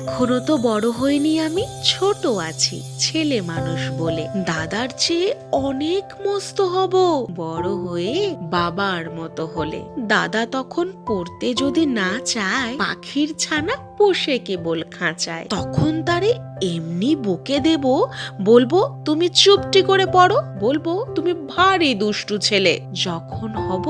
এখনো তো বড় হইনি, আমি ছোট আছি ছেলে মানুষ বলে। দাদার চেয়ে অনেক মস্ত হব বড় হয়ে, বাবার মতো হলে। দাদা তখন পড়তে যদি না চায়, পাখির ছানা পোষে কেবল খাঁচায়, তখন তারে এমনি বকে দেব, বলবো তুমি চুপটি করে পড়ো, বলবো তুমি ভারী দুষ্টু ছেলে। যখন হব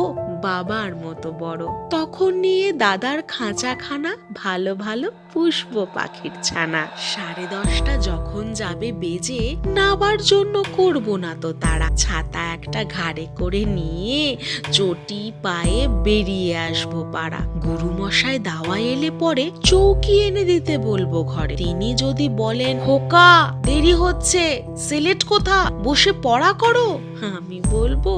বাবার মতো বড়, তখন নিয়ে দাদার খাঁচাখানা ভালো ভালো পুষবো পাখির ছানা। 10:30 যখন যাবে বেজে, নাবার জন্য করব না তো তারা। ছাতা একটা ঘাড়ে করে নিয়ে চটি পায়ে বেরিয়ে আসবো পাড়া। গুরুমশাই দাওয়া এলে পরে চৌকি এনে দিতে বলবো ঘরে। তিনি যদি বলেন, খোকা দেরি হচ্ছে, সিলেট কোথা, বসে পড়া করো, আমি বলবো,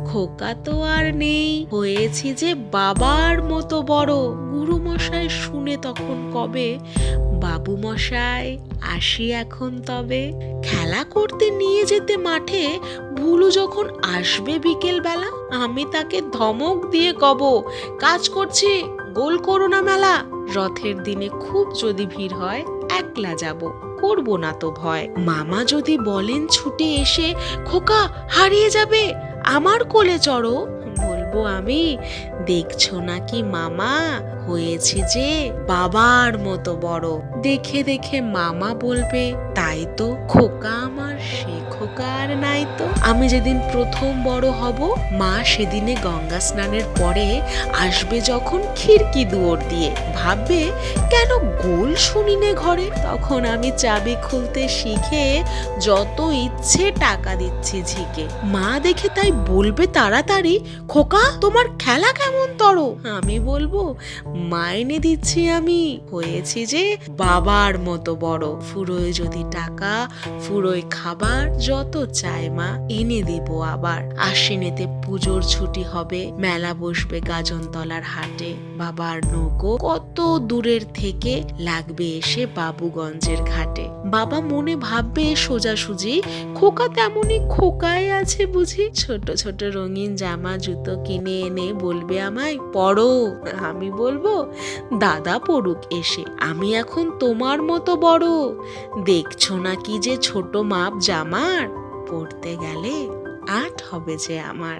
খোকা তো আর নেই, হয়েছি যে বাবার মতো বড়। গুরুমশাই শুনে তখন কবে, বাবু মশাই আসি এখন তবে। খেলা করতে নিয়ে যেতে মাঠে ভুলু যখন আসবে বিকেল বেলা, আমি তাকে ধমক দিয়ে কব, কাজ করছি, গোল করো না মেলা। রথের দিনে খুব যদি ভিড় হয়, একলা যাব, করব না তো ভয়। মামা যদি বলেন ছুটে এসে, খোকা হারিয়ে যাবে, আমার কোলে চড়ো, বলবো আমি, দেখছো নাকি মামা, হয়েছে যে বাবার মতো বড়। দেখে দেখে মামা বলবে, তাই তো, খোকা আমার সে খোকা আর নাই তো। আমি যেদিন প্রথম বড় হব, মা সেদিনে গঙ্গা স্নানের পরে আসবে যখন খিড়কি দুয়ার দিয়ে, ভাববে কেন গোল শুনিনে ঘরে। তখন আমি চাবি খুলতে শিখে যত ইচ্ছে টাকা দিচ্ছি ঝিকে। মা দেখে তাই বলবে তাড়াতাড়ি, খোকা তোমার খেলা কেমন তর। আমি বলবো, মাইনে দিচ্ছি আমি, হয়েছি যে বাবার মতো বড়। ফুরোয় যদি টাকা, ফুরোয় খাবার, যত চায় মা এনে দেব আবার। আশ্বিনেতে পুজোর ছুটি হবে, মেলা বসবে গাজনতলার হাটে। বাবার নৌকো কত দূরের থেকে লাগবে এসে বাবুগঞ্জের ঘাটে। বাবা মনে ভাববে সোজাসুজি, খোকা তেমনই খোকায় আছে বুঝি। ছোট ছোট রঙিন জামা জুতো কিনে এনে বলবে আমায়, পড়ো। আমি বলবো, দাদা পড়ুক এসে, আমি এখন তোমার মতো বড়। দেখছো না কি যে ছোট মাপ জামার, পড়তে গেলে 8 হবে যে আমার।